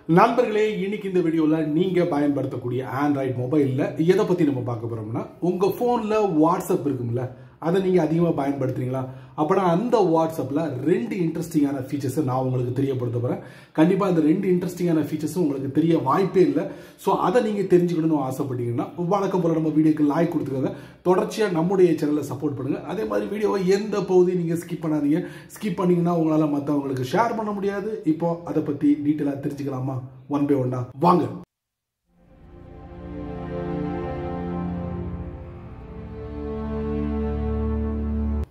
நண்பர்களே, இன்னைக்கு இந்த வீடியோல நீங்க பயன்படுத்தக்கூடிய ஆண்ட்ராய்டு மொபைல்ல எதை பத்தி நம்ம பார்க்க போறோம்னா, உங்க போன்ல வாட்ஸ்அப் இருக்கும்ல, அதை நீங்க அதிகமா பயன்படுத்துறீங்களா? அப்பனா அந்த வாட்ஸ்அப்ல ரெண்டு இன்ட்ரெஸ்டிங்கான ஃபீச்சர்ஸ் நான் உங்களுக்கு தெரியப்படுத்த போறேன். கண்டிப்பா அந்த ரெண்டு இன்ட்ரெஸ்டிங்கான ஃபீச்சர்ஸும் உங்களுக்கு தெரிய வாய்ப்பே இல்லை. ஸோ அதை நீங்க தெரிஞ்சுக்கணும்னு ஆசைப்பட்டீங்கன்னா வழக்கம் போல நம்ம வீடியோக்கு லைக் கொடுத்துக்கோங்க. தொடர்ச்சியா நம்முடைய சேனலை சப்போர்ட் பண்ணுங்க. அதே மாதிரி வீடியோவை எந்த பகுதியும் நீங்க ஸ்கிப் பண்ணாதீங்க. ஸ்கிப் பண்ணீங்கன்னா உங்களால மற்றவங்களுக்கு ஷேர் பண்ண முடியாது. இப்போ அதை பத்தி டீட்டெயிலா தெரிஞ்சுக்கலாமா? ஒன் பை ஒன்னா வாங்க.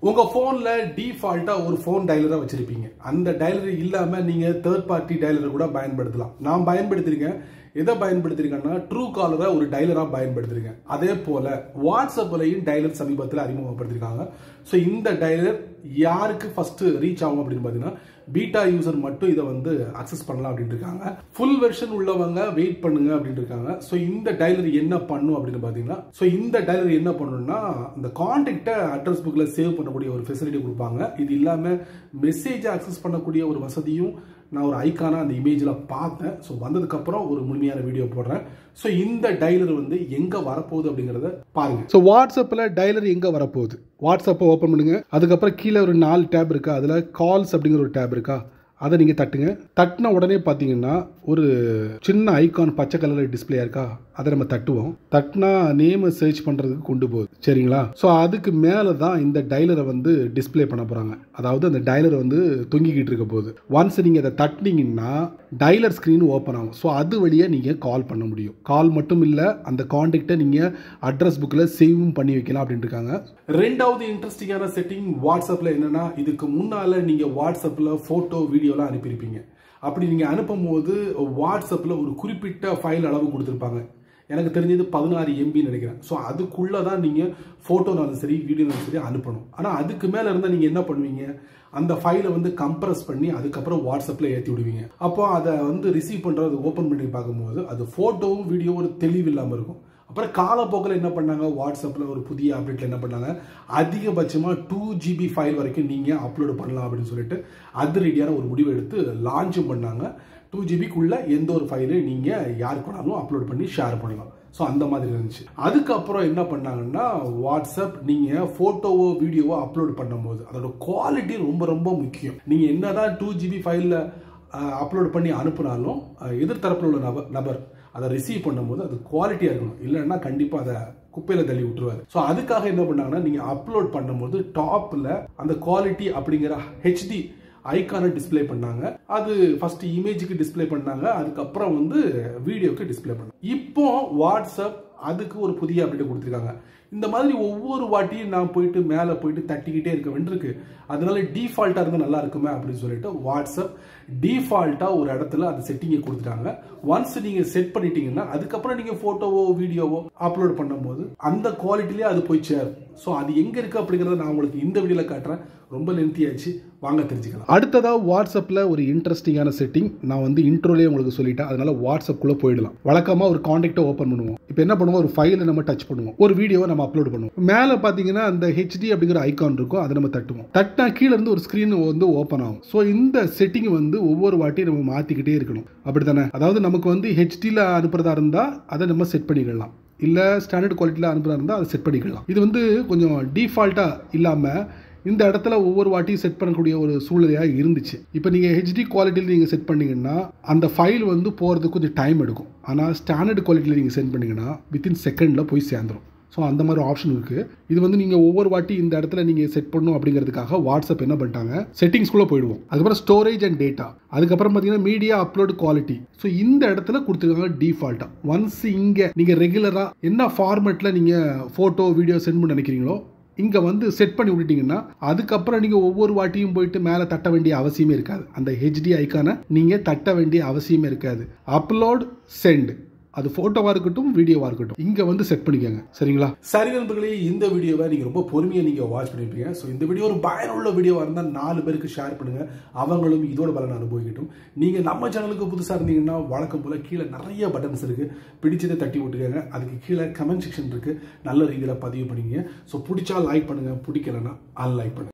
உங்க போன்ல டிஃபால்ட்டா ஒரு போன் டயலரை வச்சிருப்பீங்க. அந்த டயலர் இல்லாம நீங்க தேர்ட் பார்ட்டி டயலரை கூட பயன்படுத்தலாம். நான் பயன்படுத்திருக்கேன். எதை பயன்படுத்திருக்கேன்னா, ட்ரூ காலரை ஒரு டயலரா பயன்படுத்திருக்கேன். அதே போல வாட்ஸ்அப்லையும் டயலர் சமீபத்தில் அறிமுகப்படுத்திருக்காங்க. ஸோ இந்த டயலர் யாருக்கு ஃபர்ஸ்ட் ரீச் ஆகும் அப்படின்னு பாத்தீங்கன்னா, பீட்டா யூசர் மட்டும் இதை வந்து அக்சஸ் பண்ணலாம் அப்படின்னு இருக்காங்க. ஃபுல் வெர்ஷன் உள்ளவங்க வெயிட் பண்ணுங்க அப்படின்னு இருக்காங்க. ஸோ இந்த டயலர் என்ன பண்ணும் அப்படின்னு பாத்தீங்கன்னா, இந்த டயலர் என்ன பண்ணணும்னா, இந்த கான்டாக்டை அட்ரஸ் புக்ல சேவ் பண்ணக்கூடிய ஒரு ஃபெசிலிட்டி கொடுப்பாங்க. இது இல்லாம மெசேஜ் அக்சஸ் பண்ணக்கூடிய ஒரு வசதியும் நான் ஒரு ஐக்கான அந்த இமேஜ்ல பார்த்தேன். ஸோ வந்ததுக்கு அப்புறம் ஒரு முழுமையான வீடியோ போடுறேன். ஸோ இந்த டயலர் வந்து எங்க வரப்போகுது அப்படிங்கறத பாருங்க. ஸோ வாட்ஸ்அப்ல டயலர் எங்க வரப்போகுது? வாட்ஸ்அப்பை ஓப்பன் பண்ணுங்க. அதுக்கப்புறம் கீழே ஒரு 4 டேப் இருக்கா, அதுல கால்ஸ் அப்படிங்கிற ஒரு டேப் இருக்கா, அதை நீங்க தட்டுங்க. தட்டின உடனே பார்த்தீங்கன்னா ஒரு சின்ன ஐகான் பச்சை கலர்ல டிஸ்பிளே இருக்கா, அதை நம்ம தட்டுவோம். தட்டினா நேம் சர்ச் பண்றதுக்கு கொண்டு போகுது. சரிங்களா? ஸோ அதுக்கு மேலே தான் இந்த டயலரை வந்து டிஸ்பிளே பண்ண போறாங்க. அதாவது அந்த டயலர் வந்து தொங்கிக்கிட்டு இருக்க போகுது. ஒன்ஸ் நீங்க அதை தட்டினீங்கன்னா டயலர் ஸ்கிரீன் ஓப்பன் ஆகும். ஸோ அது வழியா நீங்க கால் பண்ண முடியும். கால் மட்டும் இல்ல, அந்த கான்டாக்டை நீங்க அட்ரஸ் புக்ல சேவும் பண்ணி வைக்கலாம் அப்படின்னு இருக்காங்க. ரெண்டாவது இன்ட்ரெஸ்டிங்கான செட்டிங் வாட்ஸ்அப்ல என்னன்னா, இதுக்கு முன்னால நீங்க வாட்ஸ்அப்ல போட்டோ வீடியோலாம் அனுப்பியிருப்பீங்க. அப்படி நீங்க அனுப்பும் போது வாட்ஸ்அப்ல ஒரு குறிப்பிட்ட ஃபைல் அளவு கொடுத்துருப்பாங்க. எனக்கு தெரிஞ்சது 16 MB நினைக்கிறேன். ஸோ அதுக்குள்ளதான் நீங்க போட்டோனாலும் சரி வீடியோனாலும் சரி அனுப்பணும். ஆனா அதுக்கு மேல இருந்தா நீங்க என்ன பண்ணுவீங்க, அந்த ஃபைலை வந்து கம்ப்ரஸ் பண்ணி அதுக்கப்புறம் வாட்ஸ்அப்ல ஏற்றி விடுவீங்க. அப்போ அதை வந்து ரிசீவ் பண்றது ஓப்பன் பண்ணி பார்க்கும்போது அது போட்டோவும் வீடியோ ஒரு தெளிவு இல்லாமல் இருக்கும். அப்புறம் காலப்போக்கில் என்ன பண்ணாங்க, வாட்ஸ்அப்ல ஒரு புதிய அப்டேட்ல என்ன பண்ணாங்க, அதிகபட்சமா 2 GB ஃபைல் வரைக்கும் நீங்க அப்லோட் பண்ணலாம் அப்படின்னு சொல்லிட்டு அதிரடியான ஒரு முடிவு எடுத்து லான்ச் பண்ணாங்க. 2 GBக்குள்ள எந்த ஒரு ஃபைலையும் நீங்க யாருக்கு வேணாலும் அப்லோட் பண்ணி ஷேர் பண்ணலாம். ஸோ அந்த மாதிரி இருந்துச்சு. அதுக்கப்புறம் என்ன பண்ணாங்கன்னா, வாட்ஸ்அப் நீங்க போட்டோவோ வீடியோவோ அப்லோட் பண்ணும்போது அதோட குவாலிட்டி ரொம்ப ரொம்ப முக்கியம். நீங்க என்னதான் 2 GB ஃபைல்ல அப்லோட் பண்ணி அனுப்புனாலும் எதிர்த்தரப்பில் உள்ள நபர் அதை ரிசீவ் பண்ணும்போது அது குவாலிட்டியா இருக்கணும். இல்லைன்னா கண்டிப்பா அதை குப்பையில தள்ளி விட்டுருவாரு. ஸோ அதுக்காக என்ன பண்ணாங்கன்னா, நீங்க அப்லோட் பண்ணும்போது டாப்ல அந்த குவாலிட்டி அப்படிங்கிற HD ஐக்கான டிஸ்பிளே பண்ணாங்க. அது ஃபர்ஸ்ட் இமேஜுக்கு டிஸ்பிளே பண்ணாங்க, அதுக்கப்புறம் வந்து வீடியோக்கு டிஸ்பிளே பண்ணாங்க. இப்போ வாட்ஸ்அப் அதுக்கு ஒரு புதிய அப்டேட் கொடுத்துருக்காங்க. இந்த மாதிரி ஒவ்வொரு வாட்டியும் நான் போயிட்டு மேலே போயிட்டு தட்டிக்கிட்டே இருக்க வேண்டியிருக்கு. அதனால டிஃபால்ட்டா இருந்தால் நல்லா இருக்குமே அப்படின்னு சொல்லிட்டு வாட்ஸ்அப் டிஃபால்ட்டா ஒரு இடத்துல அந்த செட்டிங்கை கொடுத்துட்டாங்க. ஒன்ஸ் நீங்க செட் பண்ணிட்டீங்கன்னா அதுக்கப்புறம் நீங்க போட்டோவோ வீடியோவோ அப்லோட் பண்ணும்போது அந்த குவாலிட்டிலேயே அது போய் சேரும். ஸோ அது எங்க இருக்கு அப்படிங்கறத நான் உங்களுக்கு இந்த வீடியோல காட்டுறேன். ரொம்ப லென்த்தி ஆச்சு, வாங்க தெரிஞ்சுக்கலாம். அடுத்ததா வாட்ஸ்அப்ல ஒரு இன்ட்ரெஸ்டிங்கான செட்டிங் நான் வந்து இன்ட்ரோலயே உங்களுக்கு சொல்லிட்டேன். அதனால வாட்ஸ்அப் குள்ள போயிடலாம். வழக்கமா ஒரு கான்டாக்டை ஓபன் பண்ணுவோம். இப்போ என்ன பண்ணுவோம், ஒரு ஃபைலை நம்ம டச் பண்ணுவோம், ஒரு வீடியோவை நம்ம அப்லோட் பண்ணுவோம். மேலே பார்த்தீங்கன்னா அந்த HD அப்படிங்கிற ஐகான் இருக்கும், அதை நம்ம தட்டுவோம். தட்டினா கீழே இருந்து ஒரு ஸ்கிரீன் வந்து ஓப்பன் ஆகும். ஸோ இந்த செட்டிங் வந்து ஒவ்வொரு வாட்டியும் நம்ம மாத்திக்கிட்டே இருக்கணும். அப்படித்தானே? அதாவது நமக்கு வந்து HDல அனுப்புறதா இருந்தா அதை நம்ம செட் பண்ணிக்கலாம், இல்ல ஸ்டாண்டர்ட் குவாலிட்டியில் அனுப்புறதா இருந்தால் அதை செட் பண்ணிக்கலாம். இது வந்து கொஞ்சம் டிஃபால்ட்டா இல்லாம இந்த இடத்துல ஒவ்வொரு வாட்டியும் செட் பண்ணக்கூடிய ஒரு சூழ்நிலையாக இருந்துச்சு. இப்போ நீங்கள் HD குவாலிட்டியில் நீங்கள் செட் பண்ணீங்கன்னா அந்த ஃபைல் வந்து போகிறதுக்கு கொஞ்சம் டைம் எடுக்கும். ஆனால் ஸ்டாண்டர்ட் குவாலிட்டியில் நீங்கள் செட் பண்ணீங்கன்னா வித்தின் செகண்டில் போய் சேர்ந்துடும். ஸோ அந்த மாதிரி ஆப்ஷன் இருக்குது. இது வந்து நீங்கள் ஒவ்வொரு வாட்டி இந்த இடத்துல நீங்கள் செட் பண்ணணும் அப்படிங்கிறதுக்காக வாட்ஸ்அப் என்ன பண்ணிட்டாங்க, செட்டிங்ஸ்குள்ளே போயிடுவோம். அதுக்கப்புறம் ஸ்டோரேஜ் அண்ட் டேட்டா, அதுக்கப்புறம் பார்த்தீங்கன்னா மீடியா அப்லோட் குவாலிட்டி. ஸோ இந்த இடத்துல கொடுத்துருக்காங்க டிஃபால்ட்டாக. ஒன்ஸ் இங்கே நீங்கள் ரெகுலராக என்ன ஃபார்மேட்டில் நீங்கள் ஃபோட்டோ வீடியோ சென்ட் பண்ண நினைக்கிறீங்களோ இங்கே வந்து செட் பண்ணி விட்டுட்டீங்கன்னா அதுக்கப்புறம் நீங்கள் ஒவ்வொரு வாட்டியும் போயிட்டு மேலே தட்ட வேண்டிய அவசியமே இருக்காது. அந்த HD ஐக்கானை நீங்கள் தட்ட வேண்டிய அவசியமே இருக்காது. அப்லோட் சென்ட், அது போட்டோவா இருக்கட்டும் வீடியோவா இருக்கட்டும், இங்க வந்து செட் பண்ணிக்கங்க. சரிங்களா? சரி நண்பர்களே, இந்த வீடியோவை நீங்க ரொம்ப பொறுமையா நீங்க வாட்ச் பண்ணிருப்பீங்க. ஸோ இந்த வீடியோ ஒரு பயனுள்ள வீடியோவா இருந்தால் 4 பேருக்கு ஷேர் பண்ணுங்க, அவங்களும் இதோட பலனை அனுபவிக்கட்டும். நீங்க நம்ம சேனலுக்கு புதுசா இருந்தீங்கன்னா வழக்கம் போல கீழே நிறைய பட்டன்ஸ் இருக்கு, பிடிச்சதை தட்டி விட்டுக்கங்க. அதுக்கு கீழே கமெண்ட் செக்ஷன் இருக்கு, நல்ல ரீதியில பதிவு பண்ணிங்க. ஸோ பிடிச்சா லைக் பண்ணுங்க, பிடிக்கலன்னா அன்லைக் பண்ணுங்க.